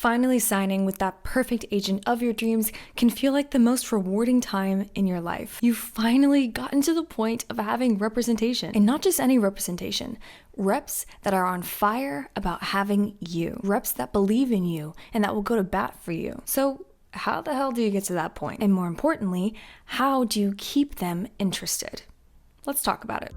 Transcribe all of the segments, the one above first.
Finally signing with that perfect agent of your dreams can feel like the most rewarding time in your life. You've finally gotten to the point of having representation, and not just any representation. Reps that are on fire about having you. Reps that believe in you and that will go to bat for you. So how the hell do you get to that point? And more importantly, how do you keep them interested? Let's talk about it.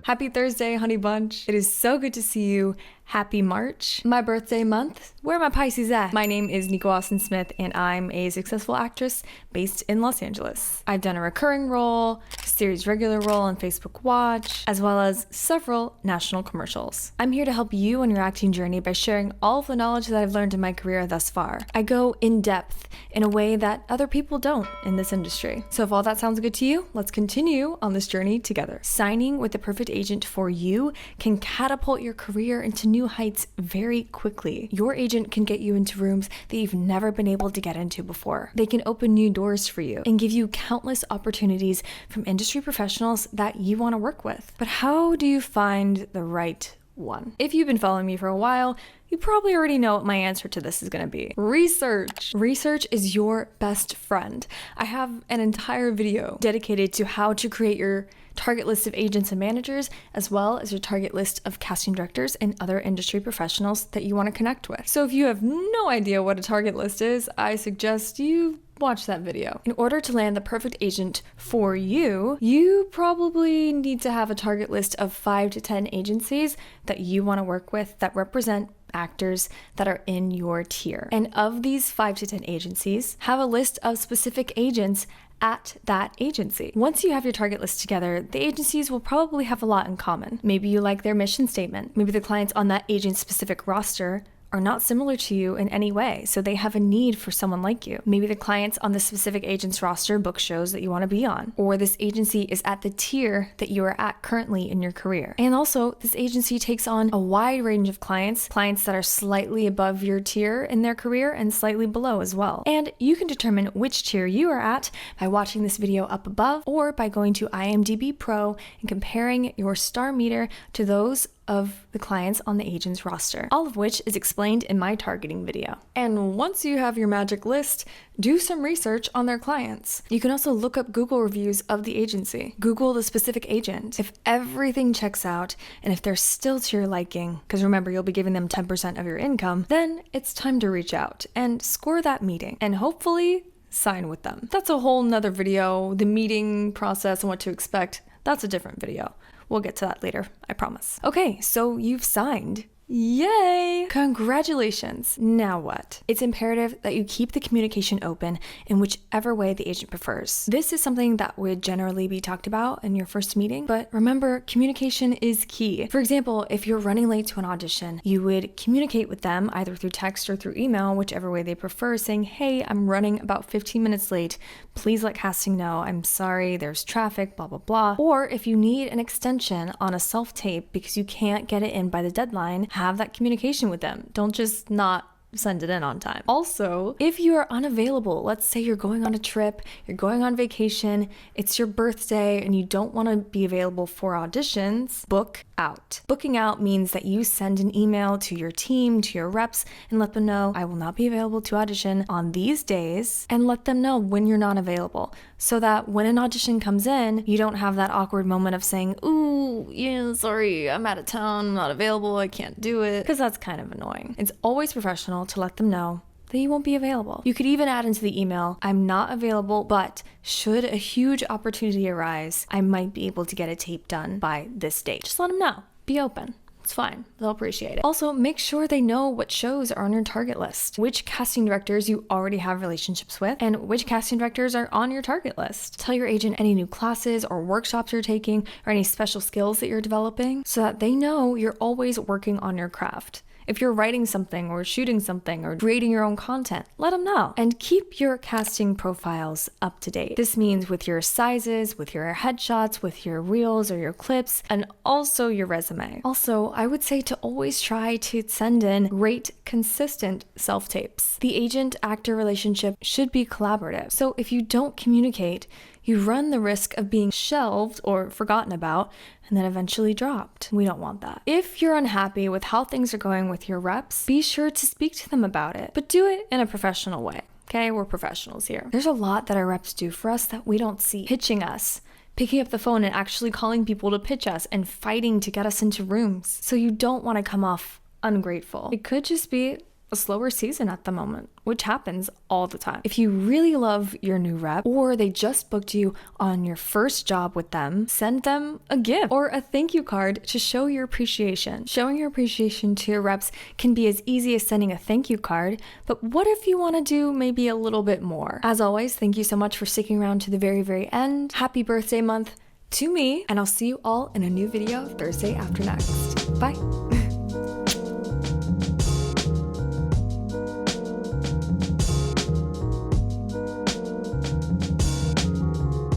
Happy Thursday, honey bunch. It is so good to see you. Happy March, my birthday month. Where are my Pisces at? My name is Nico Austin Smith, and I'm a successful actress based in Los Angeles. I've done a recurring role, a series regular role on Facebook Watch, as well as several national commercials. I'm here to help you on your acting journey by sharing all of the knowledge that I've learned in my career thus far. I go in depth in a way that other people don't in this industry. So if all that sounds good to you, let's continue on this journey together. Signing with the perfect agent for you can catapult your career into new heights very quickly. Your agent can get you into rooms that you've never been able to get into before. They can open new doors for you and give you countless opportunities from industry professionals that you want to work with. But how do you find the right one? If you've been following me for a while, you probably already know what my answer to this is going to be. Research. Research is your best friend. I have an entire video dedicated to how to create your target list of agents and managers, as well as your target list of casting directors and other industry professionals that you want to connect with. So if you have no idea what a target list is, I suggest you watch that video. In order to land the perfect agent for you, you probably need to have a target list of 5 to 10 agencies that you want to work with that represent actors that are in your tier. And of these 5 to 10 agencies, have a list of specific agents at that agency. Once you have your target list together, the agencies will probably have a lot in common. Maybe you like their mission statement. Maybe the clients on that agent's specific roster are not similar to you in any way, so they have a need for someone like you. Maybe the clients on the specific agent's roster book shows that you want to be on, or this agency is at the tier that you are at currently in your career. And also, this agency takes on a wide range of clients that are slightly above your tier in their career and slightly below as well. And you can determine which tier you are at by watching this video up above, or by going to IMDb Pro and comparing your star meter to those of the clients on the agent's roster, all of which is explained in my targeting video. And once you have your magic list, do some research on their clients. You can also look up Google reviews of the agency. Google the specific agent. If everything checks out, and if they're still to your liking, because remember, you'll be giving them 10% of your income, then it's time to reach out and score that meeting, and hopefully sign with them. That's a whole nother video. The meeting process and what to expect, that's a different video. We'll get to that later, I promise. Okay, so you've signed. Yay! Congratulations. Now what? It's imperative that you keep the communication open in whichever way the agent prefers. This is something that would generally be talked about in your first meeting, but remember, communication is key. For example, if you're running late to an audition, you would communicate with them either through text or through email, whichever way they prefer, saying, hey, I'm running about 15 minutes late. Please let casting know. I'm sorry, there's traffic, blah, blah, blah. Or if you need an extension on a self-tape because you can't get it in by the deadline, have that communication with them. Don't just not send it in on time. Also, if you are unavailable, let's say you're going on a trip, you're going on vacation, it's your birthday, and you don't want to be available for auditions, book out. Booking out means that you send an email to your team, to your reps, and let them know, I will not be available to audition on these days, and let them know when you're not available, so that when an audition comes in, you don't have that awkward moment of saying, ooh, yeah, sorry, I'm out of town, I'm not available, I can't do it, because that's kind of annoying. It's always professional to let them know that you won't be available. You could even add into the email, I'm not available, but should a huge opportunity arise, I might be able to get a tape done by this date. Just let them know. Be open. It's fine. They'll appreciate it. Also, make sure they know what shows are on your target list, which casting directors you already have relationships with, and which casting directors are on your target list. Tell your agent any new classes or workshops you're taking or any special skills that you're developing so that they know you're always working on your craft. If you're writing something or shooting something or creating your own content, let them know. And keep your casting profiles up to date. This means with your sizes, with your headshots, with your reels or your clips, and also your resume. Also, I would say to always try to send in great, consistent self-tapes. The agent-actor relationship should be collaborative. So if you don't communicate, you run the risk of being shelved or forgotten about and then eventually dropped. We don't want that. If you're unhappy with how things are going with your reps, be sure to speak to them about it, but do it in a professional way. Okay, we're professionals here. There's a lot that our reps do for us that we don't see. Pitching us, picking up the phone and actually calling people to pitch us, and fighting to get us into rooms. So you don't want to come off ungrateful. It could just be a slower season at the moment, which happens all the time. If you really love your new rep, or they just booked you on your first job with them, send them a gift or a thank you card to show your appreciation. Showing your appreciation to your reps can be as easy as sending a thank you card, but what if you want to do maybe a little bit more? As always, thank you so much for sticking around to the very, very end. Happy birthday month to me, and I'll see you all in a new video Thursday after next. Bye.